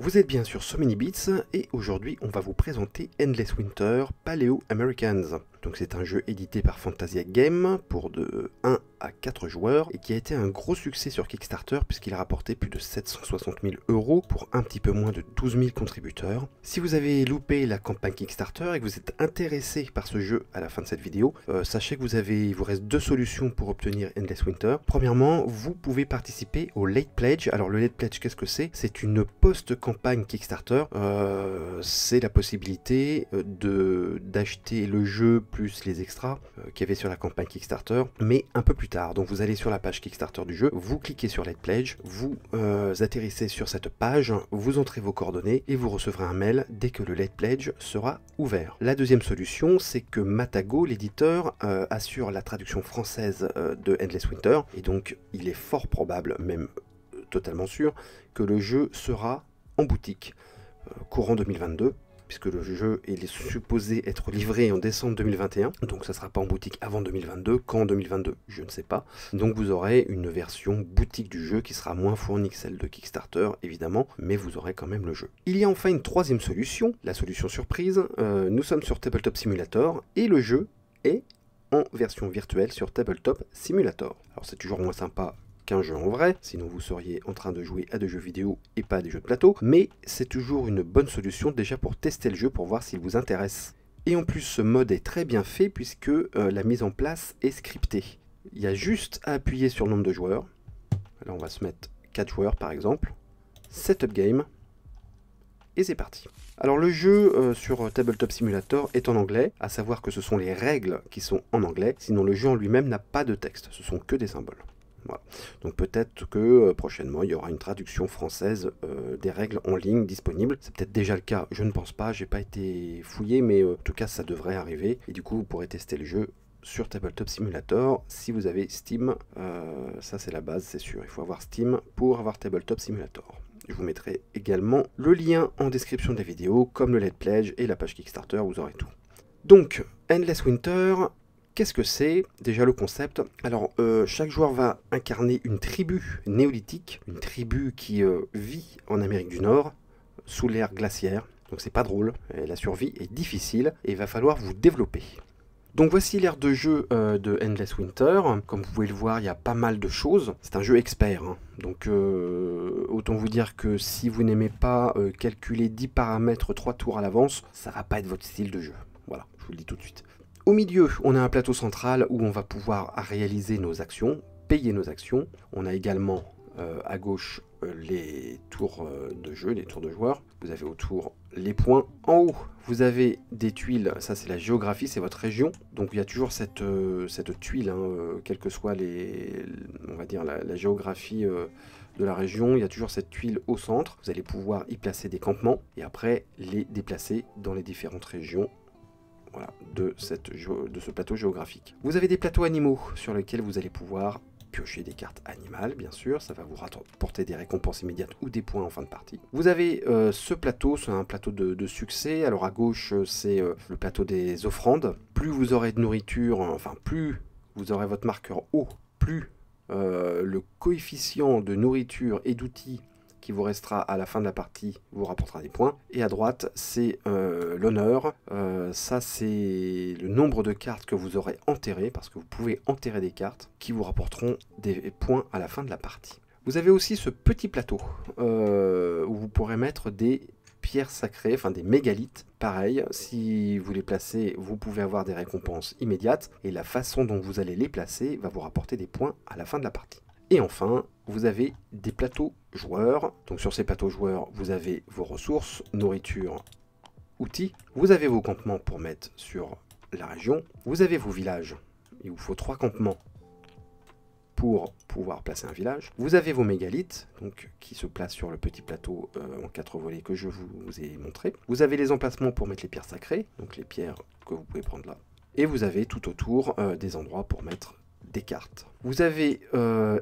Vous êtes bien sur So Many Bits et aujourd'hui on va vous présenter Endless Winter Paleo Americans. Donc c'est un jeu édité par Fantasia Games pour de 1 à 4 joueurs et qui a été un gros succès sur Kickstarter puisqu'il a rapporté plus de 760 000 € pour un petit peu moins de 12 000 contributeurs. Si vous avez loupé la campagne Kickstarter et que vous êtes intéressé par ce jeu à la fin de cette vidéo, sachez que il vous reste deux solutions pour obtenir Endless Winter. Premièrement, vous pouvez participer au Late Pledge. Alors le Late Pledge, qu'est-ce que c'est? C'est une post-campagne Kickstarter. C'est la possibilité d'acheter le jeu plus les extras qu'il y avait sur la campagne Kickstarter, mais un peu plus tard. Donc vous allez sur la page Kickstarter du jeu, vous cliquez sur Late Pledge, vous atterrissez sur cette page, vous entrez vos coordonnées et vous recevrez un mail dès que le Late Pledge sera ouvert. La deuxième solution, c'est que Matago, l'éditeur, assure la traduction française de Endless Winter, et donc il est fort probable, même totalement sûr, que le jeu sera en boutique courant 2022, puisque le jeu est supposé être livré en décembre 2021, donc ça ne sera pas en boutique avant 2022. Quand en 2022, je ne sais pas. Donc vous aurez une version boutique du jeu qui sera moins fournie que celle de Kickstarter, évidemment, mais vous aurez quand même le jeu. Il y a enfin une troisième solution, la solution surprise. Nous sommes sur Tabletop Simulator et le jeu est en version virtuelle sur Tabletop Simulator. Alors c'est toujours moins sympa qu'un jeu en vrai, sinon vous seriez en train de jouer à des jeux vidéo et pas à des jeux de plateau, mais c'est toujours une bonne solution déjà pour tester le jeu, pour voir s'il vous intéresse. Et en plus ce mode est très bien fait puisque la mise en place est scriptée. Il y a juste à appuyer sur le nombre de joueurs. Là on va se mettre 4 joueurs par exemple, Setup Game, et c'est parti. Alors le jeu sur Tabletop Simulator est en anglais, à savoir que ce sont les règles qui sont en anglais, sinon le jeu en lui-même n'a pas de texte, ce sont que des symboles. Voilà. Donc peut-être que prochainement il y aura une traduction française des règles en ligne disponible. C'est peut-être déjà le cas, je ne pense pas, j'ai pas été fouillé, mais en tout cas ça devrait arriver. Et du coup vous pourrez tester le jeu sur Tabletop Simulator si vous avez Steam. Ça c'est la base, c'est sûr, il faut avoir Steam pour avoir Tabletop Simulator. Je vous mettrai également le lien en description de la vidéo, comme le Late Pledge et la page Kickstarter, vous aurez tout. Donc Endless Winter, qu'est-ce que c'est? Déjà le concept. Alors, chaque joueur va incarner une tribu néolithique, une tribu qui vit en Amérique du Nord, sous l'ère glaciaire. Donc c'est pas drôle, la survie est difficile et il va falloir vous développer. Donc voici l'ère de jeu de Endless Winter. Comme vous pouvez le voir, il y a pas mal de choses. C'est un jeu expert, hein. Donc autant vous dire que si vous n'aimez pas calculer 10 paramètres 3 tours à l'avance, ça va pas être votre style de jeu. Voilà, je vous le dis tout de suite. Au milieu, on a un plateau central où on va pouvoir réaliser nos actions, payer nos actions. On a également à gauche les tours de jeu, les tours de joueurs. Vous avez autour les points. En haut, vous avez des tuiles, ça c'est la géographie, c'est votre région. Donc il y a toujours cette tuile, hein, quelle que soit on va dire la géographie de la région, il y a toujours cette tuile au centre. Vous allez pouvoir y placer des campements et après les déplacer dans les différentes régions. Voilà, de ce plateau géographique. Vous avez des plateaux animaux sur lesquels vous allez pouvoir piocher des cartes animales, bien sûr, ça va vous rapporter des récompenses immédiates ou des points en fin de partie. Vous avez ce plateau, c'est un plateau de succès. Alors à gauche, c'est le plateau des offrandes. Plus vous aurez de nourriture, enfin plus vous aurez votre marqueur haut, plus le coefficient de nourriture et d'outils qui vous restera à la fin de la partie vous rapportera des points. Et à droite, c'est l'honneur. Ça, c'est le nombre de cartes que vous aurez enterrées, parce que vous pouvez enterrer des cartes qui vous rapporteront des points à la fin de la partie. Vous avez aussi ce petit plateau où vous pourrez mettre des pierres sacrées, enfin des mégalithes. Pareil, si vous les placez, vous pouvez avoir des récompenses immédiates. Et la façon dont vous allez les placer va vous rapporter des points à la fin de la partie. Et enfin, vous avez des plateaux joueurs. Donc sur ces plateaux joueurs, vous avez vos ressources, nourriture, outils. Vous avez vos campements pour mettre sur la région. Vous avez vos villages. Il vous faut 3 campements pour pouvoir placer un village. Vous avez vos mégalithes, donc, qui se placent sur le petit plateau en 4 volets que je vous ai montré. Vous avez les emplacements pour mettre les pierres sacrées, donc les pierres que vous pouvez prendre là. Et vous avez tout autour des endroits pour mettre des cartes. Vous avez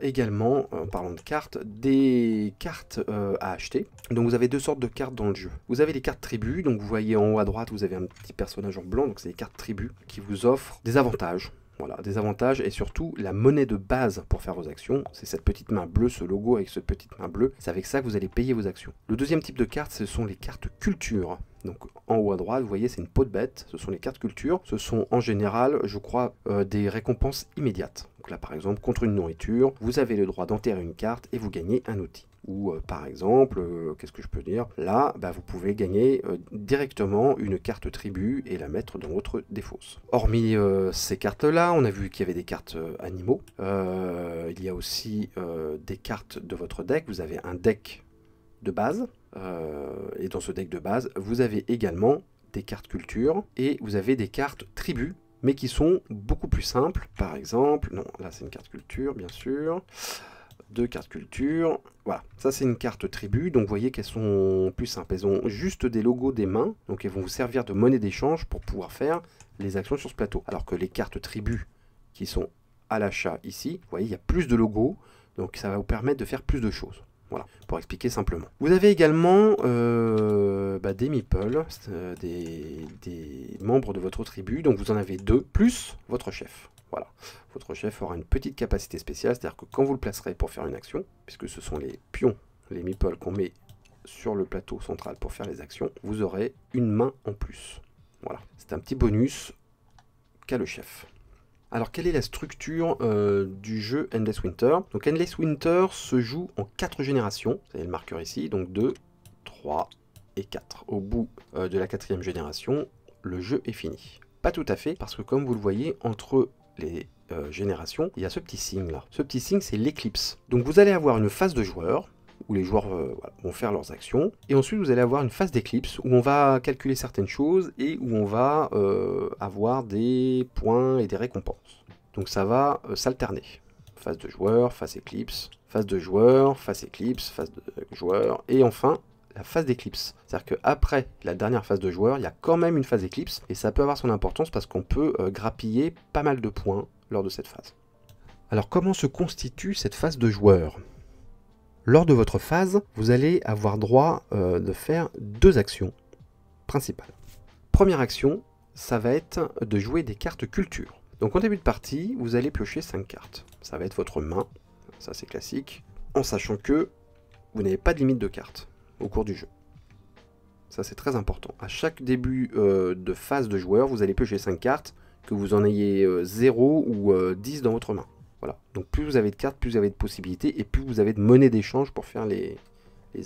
également, en parlant de cartes, des cartes à acheter. Donc vous avez deux sortes de cartes dans le jeu. Vous avez les cartes tribus, donc vous voyez en haut à droite, vous avez un petit personnage en blanc, donc c'est les cartes tribus qui vous offrent des avantages. Voilà, des avantages et surtout la monnaie de base pour faire vos actions, c'est cette petite main bleue, ce logo avec cette petite main bleue, c'est avec ça que vous allez payer vos actions. Le deuxième type de carte, ce sont les cartes culture. Donc en haut à droite, vous voyez, c'est une peau de bête, ce sont les cartes culture. Ce sont en général, je crois, des récompenses immédiates. Donc là par exemple, contre une nourriture, vous avez le droit d'enterrer une carte et vous gagnez un outil. Ou par exemple, qu'est-ce que je peux dire? Là, vous pouvez gagner directement une carte tribu et la mettre dans votre défausse. Hormis ces cartes-là, on a vu qu'il y avait des cartes animaux. Il y a aussi des cartes de votre deck. Vous avez un deck de base. Et dans ce deck de base, vous avez également des cartes culture et vous avez des cartes tribu, mais qui sont beaucoup plus simples. Par exemple, non, là c'est une carte culture, bien sûr. Deux cartes culture, voilà, ça c'est une carte tribu, donc vous voyez qu'elles sont plus simples, elles ont juste des logos des mains, donc elles vont vous servir de monnaie d'échange pour pouvoir faire les actions sur ce plateau, alors que les cartes tribu qui sont à l'achat ici, vous voyez il y a plus de logos, donc ça va vous permettre de faire plus de choses, voilà, pour expliquer simplement. Vous avez également des meeples, des membres de votre tribu, donc vous en avez deux, plus votre chef. Voilà, votre chef aura une petite capacité spéciale, c'est-à-dire que quand vous le placerez pour faire une action, puisque ce sont les pions, les meeples qu'on met sur le plateau central pour faire les actions, vous aurez une main en plus. Voilà, c'est un petit bonus qu'a le chef. Alors, quelle est la structure du jeu Endless Winter? Donc, Endless Winter se joue en 4 générations. Vous avez le marqueur ici, donc 2, 3 et 4. Au bout de la 4e génération, le jeu est fini. Pas tout à fait, parce que comme vous le voyez, entre les générations, il y a ce petit signe là. Ce petit signe, c'est l'éclipse. Donc vous allez avoir une phase de joueurs, où les joueurs vont faire leurs actions, et ensuite vous allez avoir une phase d'éclipse, où on va calculer certaines choses, et où on va avoir des points et des récompenses. Donc ça va s'alterner. Phase de joueurs, phase éclipse, phase de joueurs, phase éclipse, phase de joueurs, et enfin la phase d'éclipse. C'est-à-dire qu'après la dernière phase de joueur, il y a quand même une phase éclipse, et ça peut avoir son importance parce qu'on peut grappiller pas mal de points lors de cette phase. Alors comment se constitue cette phase de joueur? Lors de votre phase, vous allez avoir droit de faire 2 actions principales. Première action, ça va être de jouer des cartes culture. Donc en début de partie, vous allez piocher 5 cartes. Ça va être votre main, ça c'est classique, en sachant que vous n'avez pas de limite de cartes au cours du jeu. Ça c'est très important. À chaque début de phase de joueur, vous allez piocher 5 cartes, que vous en ayez 0 ou 10 dans votre main. Voilà. Donc plus vous avez de cartes, plus vous avez de possibilités, et plus vous avez de monnaie d'échange pour faire les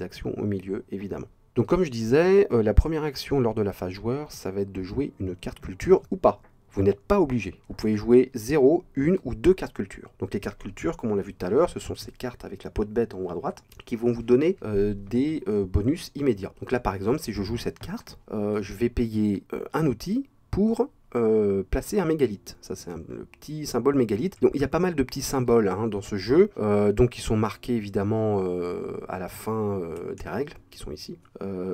actions au milieu, évidemment. Donc comme je disais, la première action lors de la phase joueur, ça va être de jouer une carte culture ou pas. Vous n'êtes pas obligé. Vous pouvez jouer 0, 1 ou 2 cartes culture. Donc les cartes culture, comme on l'a vu tout à l'heure, ce sont ces cartes avec la peau de bête en haut à droite qui vont vous donner des bonus immédiats. Donc là par exemple, si je joue cette carte, je vais payer un outil pour placer un mégalithe. Ça c'est le petit symbole mégalithe. Donc il y a pas mal de petits symboles dans ce jeu, donc qui sont marqués évidemment à la fin des règles qui sont ici.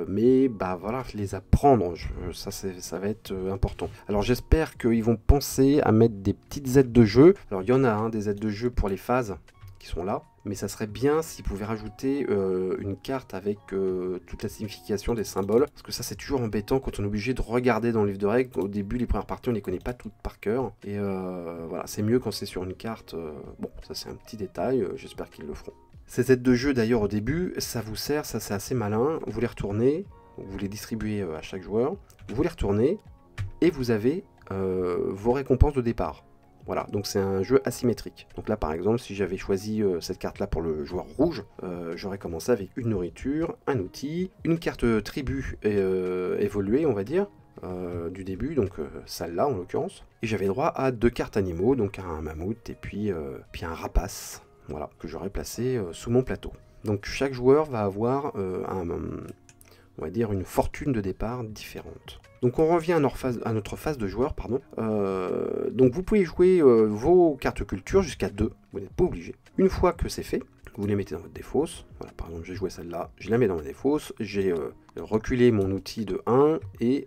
Mais voilà, les apprendre, ça va être important. Alors j'espère qu'ils vont penser à mettre des petites aides de jeu. Alors il y en a des aides de jeu pour les phases qui sont là, mais ça serait bien s'ils pouvaient rajouter une carte avec toute la signification des symboles, parce que ça c'est toujours embêtant quand on est obligé de regarder dans le livre de règles. Au début, les premières parties, on ne les connaît pas toutes par cœur, et voilà, c'est mieux quand c'est sur une carte. Bon, ça c'est un petit détail, j'espère qu'ils le feront. Ces aides de jeu d'ailleurs au début, ça vous sert, ça c'est assez malin, vous les retournez, vous les distribuez à chaque joueur, vous les retournez, et vous avez vos récompenses de départ. Voilà, donc c'est un jeu asymétrique. Donc là par exemple, si j'avais choisi cette carte là pour le joueur rouge, j'aurais commencé avec une nourriture, un outil, une carte tribu évoluée on va dire, du début, donc celle-là en l'occurrence. Et j'avais droit à 2 cartes animaux, donc un mammouth et puis un rapace, voilà, que j'aurais placé sous mon plateau. Donc chaque joueur va avoir on va dire une fortune de départ différente. Donc on revient à notre phase de joueur, pardon. Donc vous pouvez jouer vos cartes culture jusqu'à 2, vous n'êtes pas obligé. Une fois que c'est fait, vous les mettez dans votre défausse. Voilà, par exemple j'ai joué celle-là, je la mets dans ma défausse, j'ai reculé mon outil de 1 et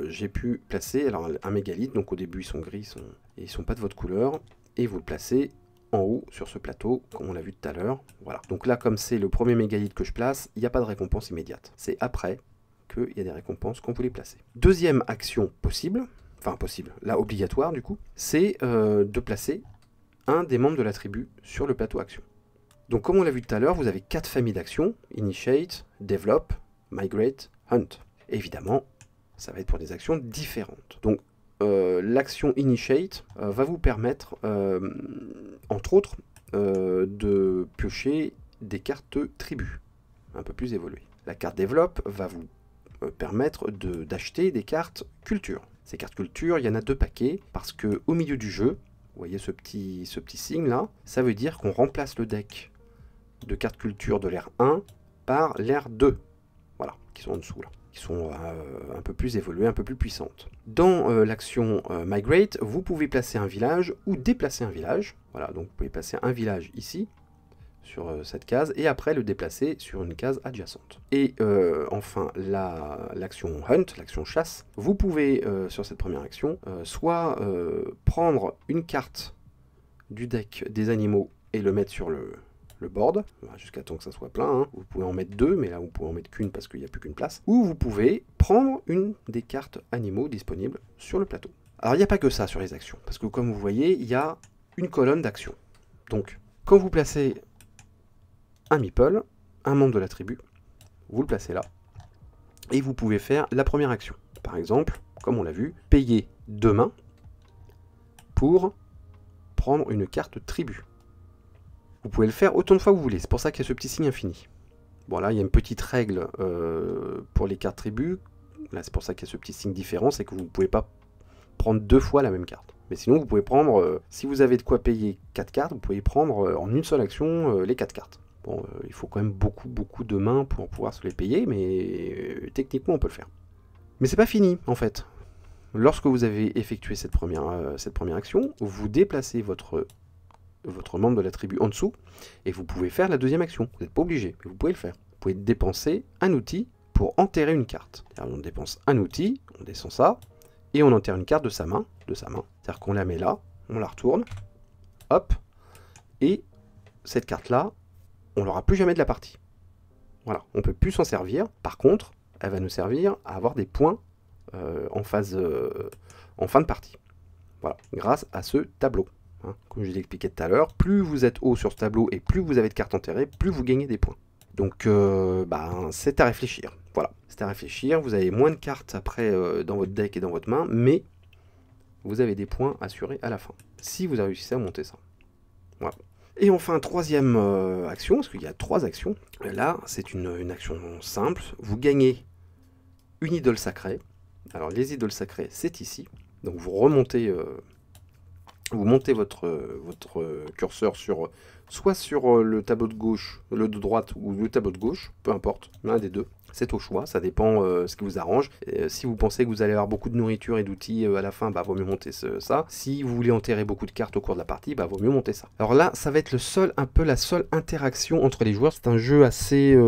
j'ai pu placer alors un mégalithe. Donc au début ils sont gris, ils sont pas de votre couleur, et vous le placez en haut sur ce plateau, comme on l'a vu tout à l'heure. Voilà. Donc là, comme c'est le premier mégalithe que je place, il n'y a pas de récompense immédiate. C'est après qu'il y a des récompenses quand vous les placez. Deuxième action possible, enfin possible, là obligatoire du coup, c'est de placer un des membres de la tribu sur le plateau action. Donc comme on l'a vu tout à l'heure, vous avez 4 familles d'actions, Initiate, Develop, Migrate, Hunt. Évidemment, ça va être pour des actions différentes. Donc l'action Initiate va vous permettre, entre autres, de piocher des cartes tribus, un peu plus évoluées. La carte Develop va vous permettre d'acheter des cartes culture. Ces cartes culture, il y en a 2 paquets, parce que au milieu du jeu, vous voyez ce petit signe là, ça veut dire qu'on remplace le deck de cartes culture de l'ère 1 par l'ère 2, voilà, qui sont en dessous là, qui sont un peu plus évoluées, un peu plus puissantes. Dans l'action Migrate, vous pouvez placer un village ou déplacer un village, voilà, donc vous pouvez placer un village ici, sur cette case, et après le déplacer sur une case adjacente. Et enfin, l'action Hunt, l'action chasse, vous pouvez, sur cette première action, soit prendre une carte du deck des animaux et le mettre sur le board, jusqu'à temps que ça soit plein, hein. Vous pouvez en mettre 2, mais là vous pouvez en mettre qu'une parce qu'il n'y a plus qu'une place, ou vous pouvez prendre une des cartes animaux disponibles sur le plateau. Alors il n'y a pas que ça sur les actions, parce que comme vous voyez, il y a une colonne d'actions. Donc, quand vous placez un meeple, un membre de la tribu, vous le placez là, et vous pouvez faire la première action. Par exemple, comme on l'a vu, payer 2 mains pour prendre une carte tribu. Vous pouvez le faire autant de fois que vous voulez, c'est pour ça qu'il y a ce petit signe infini. Bon là, il y a une petite règle pour les cartes tribus, là c'est pour ça qu'il y a ce petit signe différent, c'est que vous ne pouvez pas prendre 2 fois la même carte. Mais sinon, vous pouvez prendre, si vous avez de quoi payer 4 cartes, vous pouvez prendre en une seule action les 4 cartes. Bon, il faut quand même beaucoup de mains pour pouvoir se les payer, mais techniquement on peut le faire. Mais c'est pas fini en fait. Lorsque vous avez effectué cette première action, vous déplacez votre membre de la tribu en dessous, et vous pouvez faire la deuxième action. Vous n'êtes pas obligé, mais vous pouvez le faire. Vous pouvez dépenser un outil pour enterrer une carte. Alors, on dépense un outil, on descend ça, et on enterre une carte de sa main. C'est-à-dire qu'on la met là, on la retourne, hop, et cette carte-là, on l'aura plus jamais de la partie. Voilà, on ne peut plus s'en servir. Par contre, elle va nous servir à avoir des points en fin de partie. Voilà, grâce à ce tableau. Hein, comme je l'ai expliqué tout à l'heure, plus vous êtes haut sur ce tableau et plus vous avez de cartes enterrées, plus vous gagnez des points. Donc c'est à réfléchir. Voilà, c'est à réfléchir. Vous avez moins de cartes après dans votre deck et dans votre main, mais vous avez des points assurés à la fin, si vous réussissez à monter ça. Voilà. Et enfin, troisième action, parce qu'il y a 3 actions. Là, c'est une action simple. Vous gagnez une idole sacrée. Alors, les idoles sacrées, c'est ici. Donc, vous remontez... vous montez votre curseur soit sur le tableau de gauche, le de droite ou le tableau de gauche, peu importe, l'un des deux. C'est au choix, ça dépend ce qui vous arrange. Si vous pensez que vous allez avoir beaucoup de nourriture et d'outils à la fin, vaut mieux monter ça. Si vous voulez enterrer beaucoup de cartes au cours de la partie, vaut mieux monter ça. Alors là, ça va être la seule interaction entre les joueurs. C'est un jeu assez,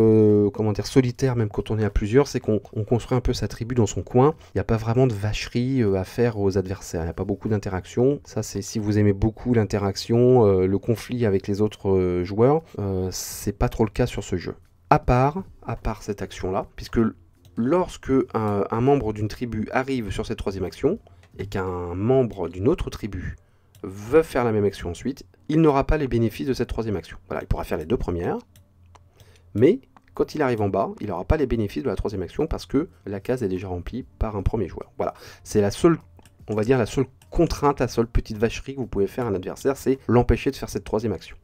solitaire, même quand on est à plusieurs. C'est qu'on construit un peu sa tribu dans son coin. Il n'y a pas vraiment de vacherie à faire aux adversaires. Il n'y a pas beaucoup d'interaction. Ça, c'est si vous aimez beaucoup l'interaction, le conflit avec les autres joueurs, c'est pas trop le cas sur ce jeu. À part cette action-là, puisque lorsque un membre d'une tribu arrive sur cette troisième action, et qu'un membre d'une autre tribu veut faire la même action ensuite, il n'aura pas les bénéfices de cette troisième action. Voilà, il pourra faire les 2 premières, mais quand il arrive en bas, il n'aura pas les bénéfices de la troisième action, parce que la case est déjà remplie par un premier joueur. Voilà, c'est la seule, on va dire, la seule contrainte, la seule petite vacherie que vous pouvez faire à un adversaire, c'est l'empêcher de faire cette troisième action.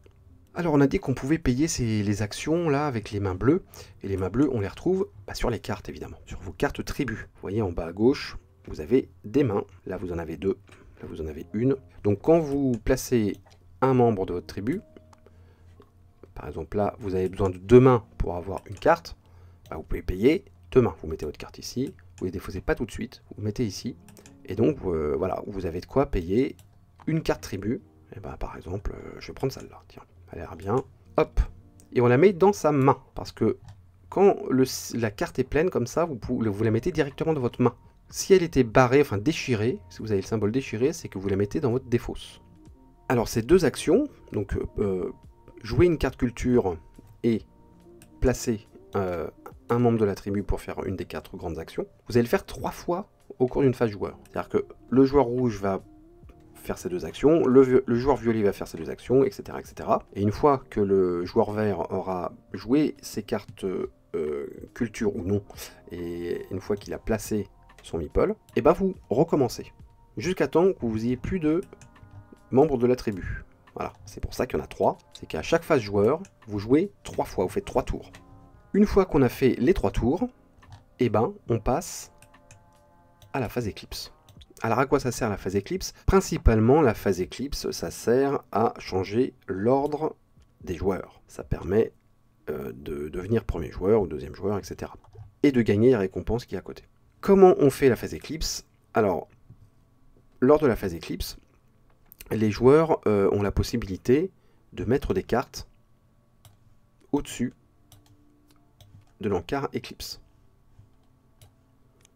Alors on a dit qu'on pouvait payer les actions là avec les mains bleues, et les mains bleues on les retrouve sur les cartes évidemment, sur vos cartes tribus. Vous voyez en bas à gauche, vous avez des mains, là vous en avez 2, là vous en avez une. Donc quand vous placez un membre de votre tribu, par exemple là vous avez besoin de 2 mains pour avoir une carte, vous pouvez payer 2 mains. Vous mettez votre carte ici, vous ne les défaussez pas tout de suite, vous mettez ici, et donc voilà, vous avez de quoi payer une carte tribu. Et par exemple, je vais prendre celle-là, tiens. Elle a l'air bien, hop, et on la met dans sa main, parce que quand la carte est pleine comme ça, vous la mettez directement dans votre main. Si elle était barrée, enfin déchirée, si vous avez le symbole déchiré, c'est que vous la mettez dans votre défausse. Alors ces 2 actions, donc jouer une carte culture et placer un membre de la tribu pour faire une des 4 grandes actions, vous allez le faire 3 fois au cours d'une phase joueur. C'est-à-dire que le joueur rouge va faire ses 2 actions, le joueur violet va faire ses 2 actions, etc., etc. Et une fois que le joueur vert aura joué ses cartes culture ou non, et une fois qu'il a placé son meeple, et ben vous recommencez. Jusqu'à temps que vous ayez plus de membres de la tribu. Voilà, c'est pour ça qu'il y en a 3. C'est qu'à chaque phase joueur, vous jouez 3 fois, vous faites 3 tours. Une fois qu'on a fait les 3 tours, et ben on passe à la phase éclipse. Alors à quoi ça sert la phase éclipse? Principalement la phase éclipse, ça sert à changer l'ordre des joueurs. Ça permet de devenir premier joueur ou deuxième joueur, etc. Et de gagner les récompenses qui est à côté. Comment on fait la phase éclipse? Alors, lors de la phase éclipse, les joueurs ont la possibilité de mettre des cartes au-dessus de l'encart éclipse.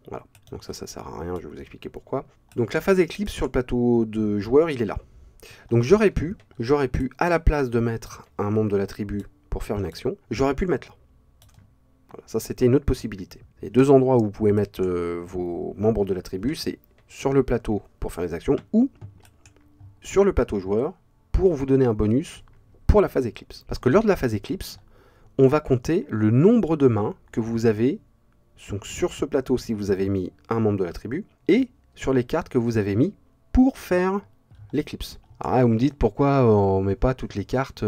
Voilà, donc ça sert à rien, je vais vous expliquer pourquoi. Donc la phase éclipse sur le plateau de joueurs, il est là. Donc j'aurais pu, à la place de mettre un membre de la tribu pour faire une action, j'aurais pu le mettre là. Voilà, ça c'était une autre possibilité. Les 2 endroits où vous pouvez mettre vos membres de la tribu, c'est sur le plateau pour faire les actions, ou sur le plateau joueur pour vous donner un bonus pour la phase éclipse. Parce que lors de la phase éclipse, on va compter le nombre de mains que vous avez donc sur ce plateau si vous avez mis un membre de la tribu, et sur les cartes que vous avez mis pour faire l'éclipse. Alors là, vous me dites pourquoi on ne met pas toutes les cartes,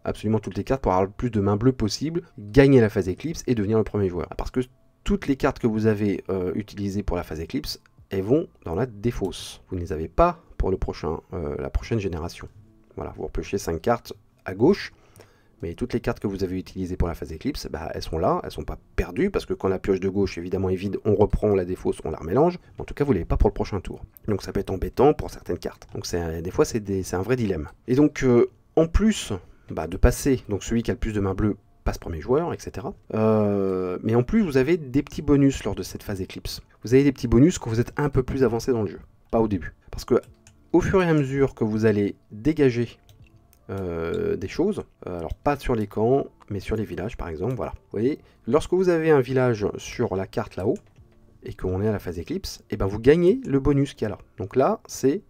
absolument toutes les cartes, pour avoir le plus de mains bleues possible, gagner la phase éclipse et devenir le premier joueur. Parce que toutes les cartes que vous avez utilisées pour la phase éclipse, elles vont dans la défausse. Vous ne les avez pas pour la prochaine génération. Voilà, vous repêchez 5 cartes à gauche, mais toutes les cartes que vous avez utilisées pour la phase éclipse, bah, elles sont là, elles ne sont pas perdues, parce que quand la pioche de gauche évidemment est vide, on reprend la défausse, on la remélange, mais en tout cas vous ne l'avez pas pour le prochain tour. Donc ça peut être embêtant pour certaines cartes. Donc des fois c'est un vrai dilemme. Et donc en plus de passer, donc celui qui a le plus de mains bleues passe premier joueur, etc. Mais en plus vous avez des petits bonus lors de cette phase éclipse. Vous avez des petits bonus quand vous êtes un peu plus avancé dans le jeu, pas au début. Parce que au fur et à mesure que vous allez dégager des choses, alors pas sur les camps, mais sur les villages par exemple, voilà. Vous voyez, lorsque vous avez un village sur la carte là-haut, et qu'on est à la phase éclipse, et ben vous gagnez le bonus qu'il y a là. Donc là, c'est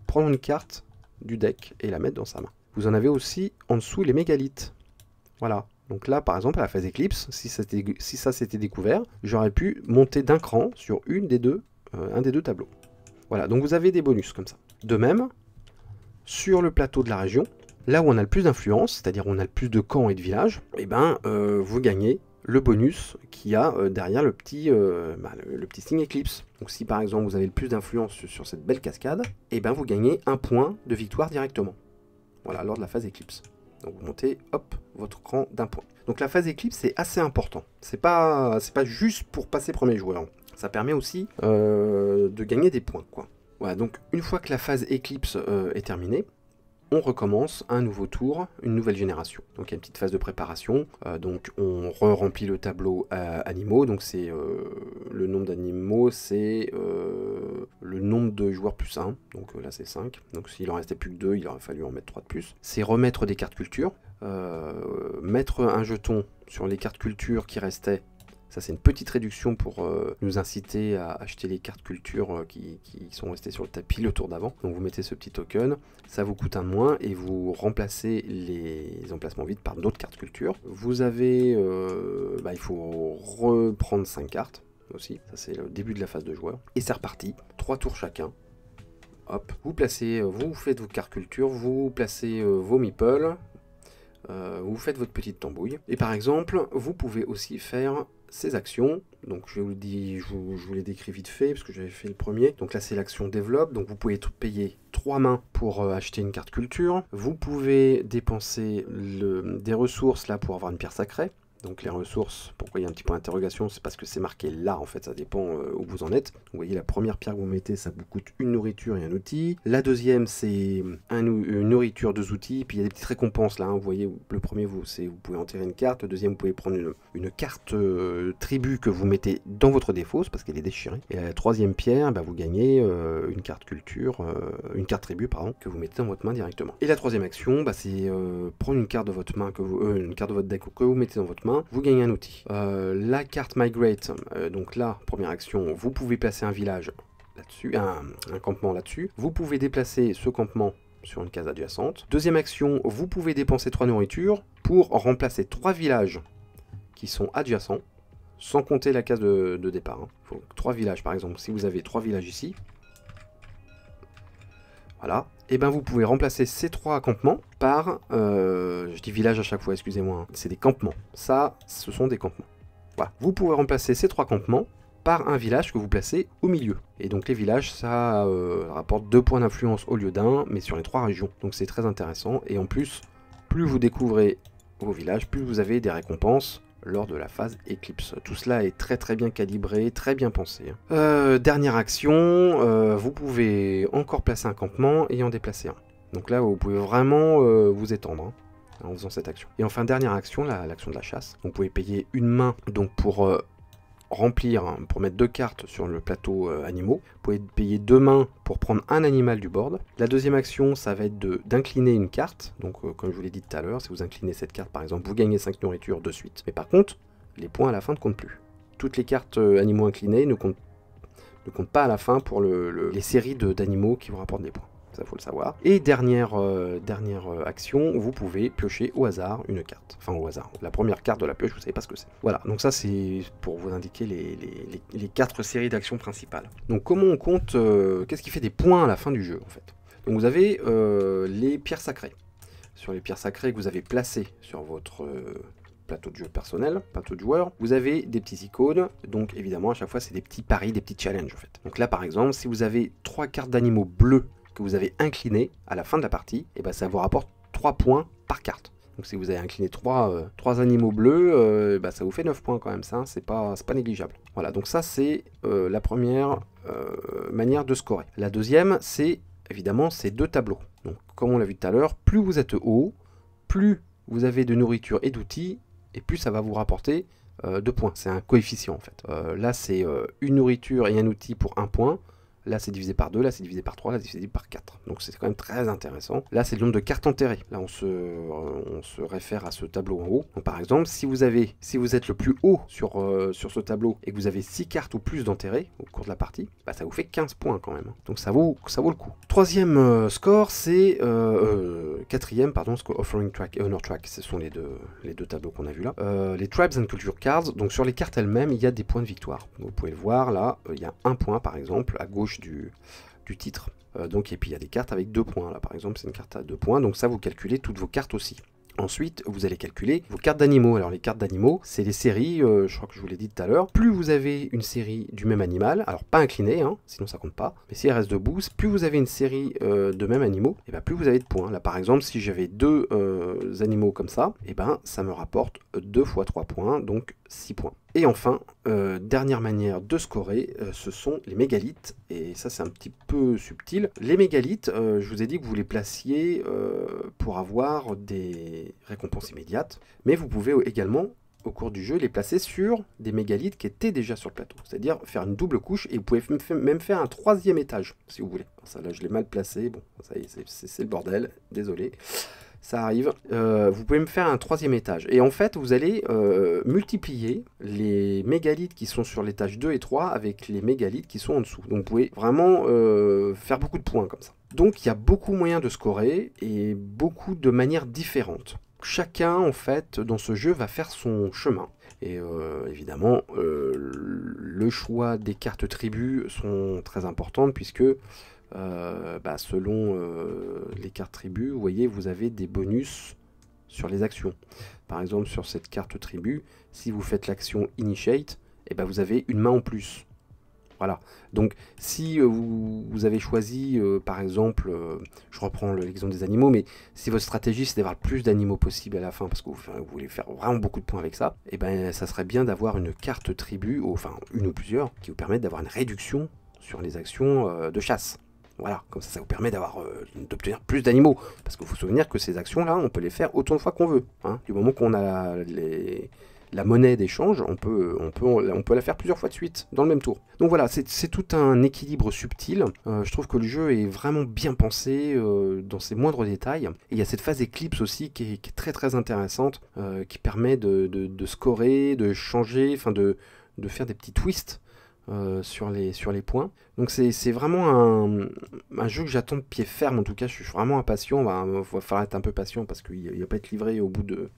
prendre une carte du deck et la mettre dans sa main. Vous en avez aussi en dessous les mégalithes. Voilà. Donc là, par exemple, à la phase éclipse, si ça s'était découvert, j'aurais pu monter d'un cran sur un des deux tableaux. Voilà, donc vous avez des bonus comme ça. De même, sur le plateau de la région, là où on a le plus d'influence, c'est-à-dire où on a le plus de camps et de villages, et ben, vous gagnez le bonus qu'il y a derrière le petit signe éclipse. Donc si par exemple vous avez le plus d'influence sur cette belle cascade, et ben vous gagnez un point de victoire directement. Voilà, lors de la phase éclipse. Donc vous montez, hop, votre cran d'un point. Donc la phase éclipse, c'est assez important. C'est pas juste pour passer premier joueur. Ça permet aussi de gagner des points, quoi. Voilà, donc une fois que la phase éclipse est terminée, on recommence un nouveau tour, une nouvelle génération. Donc il y a une petite phase de préparation, donc on remplit le tableau animaux, donc c'est le nombre d'animaux, c'est le nombre de joueurs plus 1, donc là c'est 5, donc s'il en restait plus que 2, il aurait fallu en mettre 3 de plus. C'est remettre des cartes culture, mettre un jeton sur les cartes culture qui restaient. Ça, c'est une petite réduction pour nous inciter à acheter les cartes culture qui sont restées sur le tapis le tour d'avant. Donc vous mettez ce petit token, ça vous coûte un de moins et vous remplacez les emplacements vides par d'autres cartes culture. Vous avez, il faut reprendre 5 cartes aussi, ça c'est le début de la phase de joueur. Et c'est reparti, 3 tours chacun. Hop, vous faites vos cartes culture, vous placez vos meeples, vous faites votre petite tambouille. Et par exemple, vous pouvez aussi faire ces actions, donc je vous les décris vite fait parce que j'avais fait le premier. Donc là c'est l'action développe, donc vous pouvez payer 3 mains pour acheter une carte culture. Vous pouvez dépenser des ressources là pour avoir une pierre sacrée. Donc les ressources, pourquoi il y a un petit point d'interrogation, c'est parce que c'est marqué là en fait, ça dépend où vous en êtes. Vous voyez la première pierre que vous mettez, ça vous coûte une nourriture et un outil. La deuxième c'est une nourriture, 2 outils, puis il y a des petites récompenses là, hein. Vous voyez le premier vous pouvez enterrer une carte, le deuxième vous pouvez prendre une carte tribu que vous mettez dans votre défausse parce qu'elle est déchirée. Et la troisième pierre, vous gagnez une carte culture, une carte tribu pardon, que vous mettez dans votre main directement. Et la troisième action, c'est prendre une carte de votre main une carte de votre deck que vous mettez dans votre main main, vous gagnez un outil. La carte Migrate, donc là, première action, vous pouvez placer un village là-dessus, un campement là-dessus. Vous pouvez déplacer ce campement sur une case adjacente. Deuxième action, vous pouvez dépenser 3 nourritures pour remplacer 3 villages qui sont adjacents, sans compter la case de départ. Hein. Faut 3 villages par exemple, si vous avez 3 villages ici, voilà, et ben vous pouvez remplacer ces 3 campements par, je dis village à chaque fois, excusez-moi, hein. C'est des campements, ça, ce sont des campements. Voilà, vous pouvez remplacer ces 3 campements par un village que vous placez au milieu. Et donc les villages, ça rapporte 2 points d'influence au lieu d'un, mais sur les 3 régions. Donc c'est très intéressant, et en plus, plus vous découvrez vos villages, plus vous avez des récompenses lors de la phase éclipse. Tout cela est très bien calibré, très bien pensé. Dernière action, vous pouvez encore placer un campement et en déplacer un. Donc là, vous pouvez vraiment vous étendre hein, en faisant cette action. Et enfin, dernière action, l'action de la chasse. Donc, vous pouvez payer une main donc pour remplir, hein, pour mettre 2 cartes sur le plateau animaux. Vous pouvez payer 2 mains pour prendre un animal du board. La deuxième action, ça va être d'incliner une carte. Donc comme je vous l'ai dit tout à l'heure, si vous inclinez cette carte par exemple, vous gagnez 5 nourritures de suite. Mais par contre, les points à la fin ne comptent plus. Toutes les cartes animaux inclinés ne comptent pas à la fin pour les séries d'animaux qui vous rapportent des points. Ça faut le savoir. Et dernière action, vous pouvez piocher au hasard une carte. Enfin au hasard. La première carte de la pioche, vous savez pas ce que c'est. Voilà, donc ça c'est pour vous indiquer les 4 séries d'actions principales. Donc comment on compte, qu'est-ce qui fait des points à la fin du jeu en fait. Donc vous avez les pierres sacrées. Sur les pierres sacrées que vous avez placées sur votre plateau de jeu personnel, plateau de joueur, vous avez des petits icônes, donc évidemment à chaque fois c'est des petits paris, des petits challenges en fait. Donc là par exemple, si vous avez 3 cartes d'animaux bleus que vous avez incliné à la fin de la partie, et ben ça vous rapporte 3 points par carte. Donc si vous avez incliné 3 animaux bleus, ça vous fait 9 points quand même, ça, hein, c'est pas négligeable. Voilà, donc ça c'est la première manière de scorer. La deuxième, c'est évidemment ces 2 tableaux. Donc comme on l'a vu tout à l'heure, plus vous êtes haut, plus vous avez de nourriture et d'outils, et plus ça va vous rapporter 2 points. C'est un coefficient en fait. Là c'est une nourriture et un outil pour 1 point. Là, c'est divisé par 2, là, c'est divisé par 3, là, c'est divisé par 4. Donc, c'est quand même très intéressant. Là, c'est le nombre de cartes enterrées. Là, on se réfère à ce tableau en haut. Donc, par exemple, si vous êtes le plus haut sur ce tableau et que vous avez 6 cartes ou plus d'enterrées au cours de la partie, bah, ça vous fait 15 points quand même. Donc, ça vaut le coup. Troisième score, c'est... quatrième, pardon, score Offering Track et Honor Track. Ce sont les deux tableaux qu'on a vus là. Les Tribes and Culture Cards. Donc, sur les cartes elles-mêmes, il y a des points de victoire. Vous pouvez le voir, là, il y a 1 point, par exemple, à gauche du titre. Donc, et puis il y a des cartes avec 2 points. Là par exemple c'est une carte à 2 points. Donc ça vous calculez toutes vos cartes aussi. Ensuite, vous allez calculer vos cartes d'animaux. Alors les cartes d'animaux, c'est les séries, je crois que je vous l'ai dit tout à l'heure. Plus vous avez une série du même animal, alors pas incliné, hein, sinon ça compte pas, mais si elle reste debout, plus vous avez une série de mêmes animaux, et ben plus vous avez de points. Là par exemple, si j'avais 2 animaux comme ça, et ben ça me rapporte 2 fois 3 points, donc 6 points. Et enfin, dernière manière de scorer, ce sont les mégalithes, et ça c'est un petit peu subtil. Les mégalithes, je vous ai dit que vous les placiez pour avoir des récompenses immédiates, mais vous pouvez également, au cours du jeu, les placer sur des mégalithes qui étaient déjà sur le plateau, c'est-à-dire faire une double couche, et vous pouvez même faire un 3e étage, si vous voulez. Alors ça là je l'ai mal placé, bon, ça y est, c'est le bordel, désolé. Ça arrive, vous pouvez me faire un 3e étage. Et en fait, vous allez multiplier les mégalithes qui sont sur l'étage 2 et 3 avec les mégalithes qui sont en dessous. Donc vous pouvez vraiment faire beaucoup de points comme ça. Donc il y a beaucoup moyen de scorer et beaucoup de manières différentes. Chacun, en fait, dans ce jeu, va faire son chemin. Et évidemment, le choix des cartes tribus sont très importantes puisque... selon les cartes tribus, vous voyez, vous avez des bonus sur les actions. Par exemple, sur cette carte tribu, si vous faites l'action Initiate, vous avez une main en plus. Voilà. Donc, si vous avez choisi, par exemple, je reprends l'exemple des animaux, mais si votre stratégie c'est d'avoir le plus d'animaux possible à la fin, parce que vous voulez faire vraiment beaucoup de points avec ça, ça serait bien d'avoir une carte tribu, enfin une ou plusieurs, qui vous permettent d'avoir une réduction sur les actions de chasse. Voilà, comme ça vous permet d'obtenir plus d'animaux. Parce qu'il faut se souvenir que ces actions-là, on peut les faire autant de fois qu'on veut. Hein. Du moment qu'on a la monnaie d'échange, on peut la faire plusieurs fois de suite dans le même tour. Donc voilà, c'est tout un équilibre subtil. Je trouve que le jeu est vraiment bien pensé dans ses moindres détails. Et il y a cette phase éclipse aussi qui est très très intéressante, qui permet de scorer, de changer, enfin de faire des petits twists sur les points. Donc c'est vraiment un jeu que j'attends de pied ferme. En tout cas, je suis vraiment impatient. Il va falloir être un peu patient parce qu'il va pas être livré au bout de...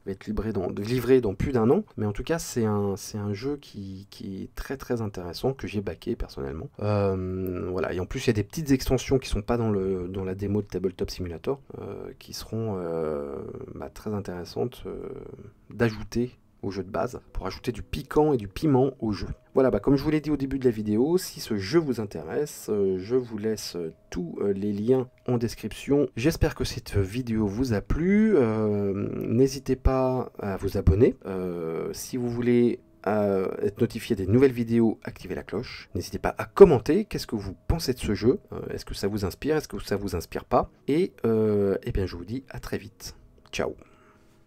Il va être livré dans plus d'un an. Mais en tout cas, c'est un jeu qui est très très intéressant, que j'ai backé personnellement. Voilà. Et en plus, il y a des petites extensions qui sont pas dans la démo de Tabletop Simulator, qui seront très intéressantes d'ajouter au jeu de base, pour ajouter du piquant et du piment au jeu. Voilà, comme je vous l'ai dit au début de la vidéo, si ce jeu vous intéresse, je vous laisse tous les liens en description. J'espère que cette vidéo vous a plu. N'hésitez pas à vous abonner. Si vous voulez être notifié des nouvelles vidéos, activez la cloche. N'hésitez pas à commenter. Qu'est-ce que vous pensez de ce jeu? Est-ce que ça vous inspire? Est-ce que ça vous inspire pas? Et bien, je vous dis à très vite. Ciao.